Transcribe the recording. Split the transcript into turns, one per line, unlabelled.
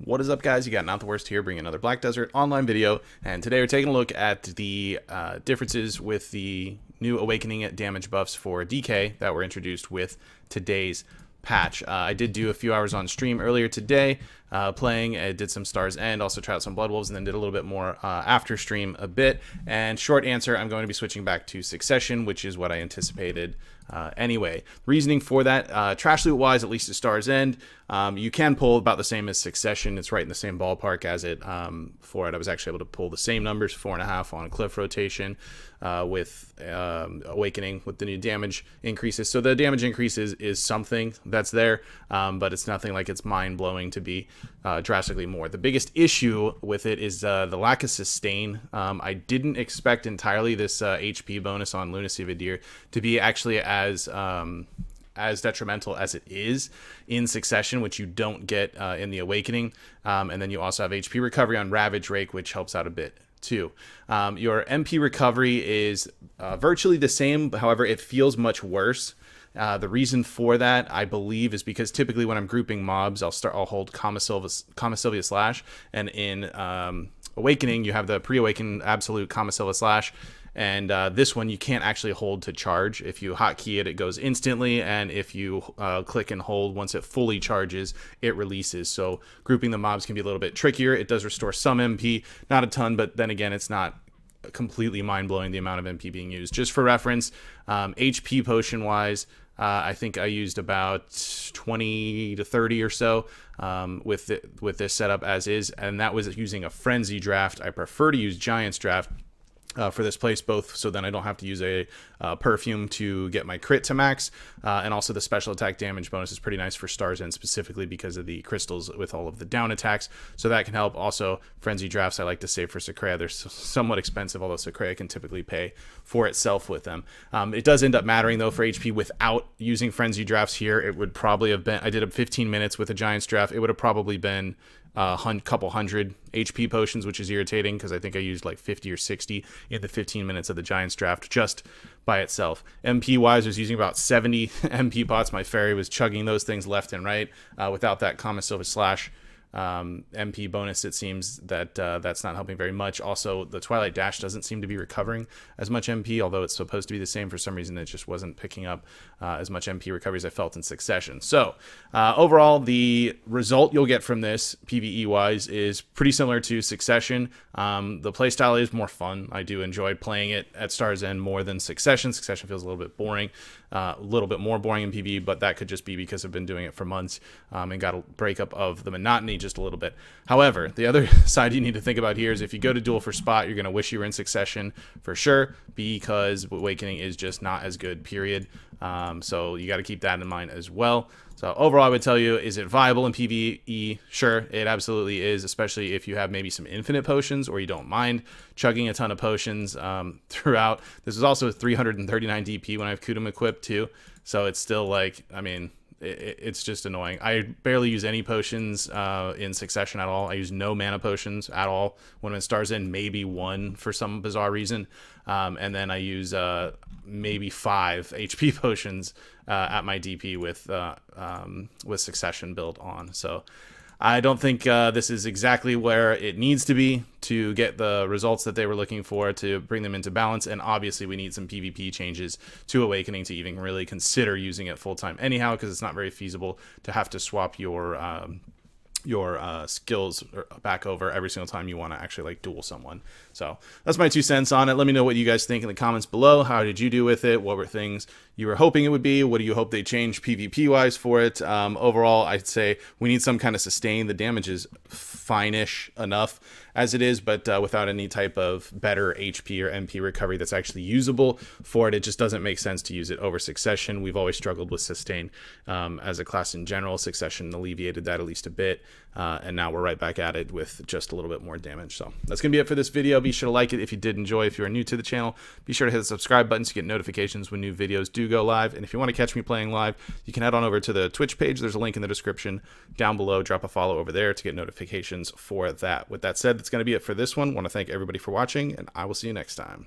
What is up, guys? You got Not the Worst here, bringing another Black Desert online video, and today we're taking a look at the differences with the new Awakening damage buffs for DK that were introduced with today's patch. I did do a few hours on stream earlier today, playing. I did some Stars End, also tried out some Blood Wolves, and then did a little bit more after stream a bit. And short answer, I'm going to be switching back to Succession, which is what I anticipated anyway. Reasoning for that, trash loot wise, at least at Stars End, you can pull about the same as Succession. It's right in the same ballpark as it. For it, I was actually able to pull the same numbers, 4.5 on Cliff rotation, with Awakening with the new damage increases. So the damage increases is something that's there, but it's nothing like it's mind-blowing to be drastically more. The biggest issue with it is the lack of sustain. I didn't expect entirely this HP bonus on Lunacy Vidir to be actually as detrimental as it is in Succession, which you don't get in the Awakening. And then you also have HP recovery on Ravage Rake, which helps out a bit too. Your MP recovery is virtually the same, however, it feels much worse. The reason for that, I believe, is because typically when I'm grouping mobs, I'll hold Kama Sylvia Slash, and in Awakening, you have the pre-awakened absolute Kama Sylvia Slash. And this one, you can't actually hold to charge. If you hotkey it, it goes instantly. And if you click and hold, once it fully charges, it releases. So grouping the mobs can be a little bit trickier. It does restore some MP, not a ton, but then again, it's not completely mind-blowing the amount of MP being used. Just for reference, HP potion-wise, I think I used about 20 to 30 or so with this setup as is. And that was using a Frenzy draft. I prefer to use Giant's draft for this place, both so then I don't have to use a perfume to get my crit to max, and also the special attack damage bonus is pretty nice for Stars End, specifically because of the crystals with all of the down attacks, so that can help. Also, Frenzy drafts I like to save for Secrea. They're somewhat expensive, although Secrea can typically pay for itself with them. It does end up mattering though for HP. Without using Frenzy drafts here, it would probably have been, I did a 15 minutes with a Giant's draft, it would have probably been couple hundred HP potions, which is irritating because I think I used like 50 or 60 in the 15 minutes of the Giants draft just by itself. MP wise, I was using about 70 MP pots. My fairy was chugging those things left and right. Without that Kama Sylvia Slash MP bonus, it seems that that's not helping very much. Also, the Twilight Dash doesn't seem to be recovering as much MP, although it's supposed to be the same. For some reason, it just wasn't picking up as much MP recovery as I felt in Succession. So overall, the result you'll get from this PvE wise is pretty similar to Succession. The playstyle is more fun. I do enjoy playing it at Stars End more than Succession. Succession feels a little bit boring, a little bit more boring in PvE, but that could just be because I've been doing it for months and got a breakup of the monotony just a little bit. However, the other side you need to think about here is if you go to duel for spot, you're going to wish you were in Succession for sure, because Awakening is just not as good, period. So you got to keep that in mind as well. So overall, I would tell you, is it viable in PvE? Sure, it absolutely is, especially if you have maybe some infinite potions or you don't mind chugging a ton of potions throughout. This is also 339 DP when I have Kudum equipped too, so it's still like, I mean, it's just annoying. I barely use any potions in Succession at all. I use no mana potions at all. When I'm in Stars End, maybe one for some bizarre reason. And then I use maybe 5 HP potions at my DP with Succession built on. So I don't think this is exactly where it needs to be to get the results that they were looking for, to bring them into balance. And obviously we need some PvP changes to Awakening to even really consider using it full time anyhow, because it's not very feasible to have to swap your skills back over every single time you want to actually like duel someone. So that's my 2 cents on it. Let me know what you guys think in the comments below. How did you do with it? What were things you were hoping it would be? What do you hope they change PvP wise for it? Overall, I'd say we need some kind of sustain. The damage is fine-ish enough as it is, but without any type of better HP or MP recovery that's actually usable for it, it just doesn't make sense to use it over Succession. We've always struggled with sustain as a class in general. Succession alleviated that at least a bit, and now we're right back at it with just a little bit more damage. So that's gonna be it for this video. Be sure to like it if you did enjoy. If you're new to the channel, be sure to hit the subscribe button to get notifications when new videos do go live. And if you want to catch me playing live, you can head on over to the Twitch page. There's a link in the description down below. Drop a follow over there to get notifications for that. With that said, that's going to be it for this one. I want to thank everybody for watching, and I will see you next time.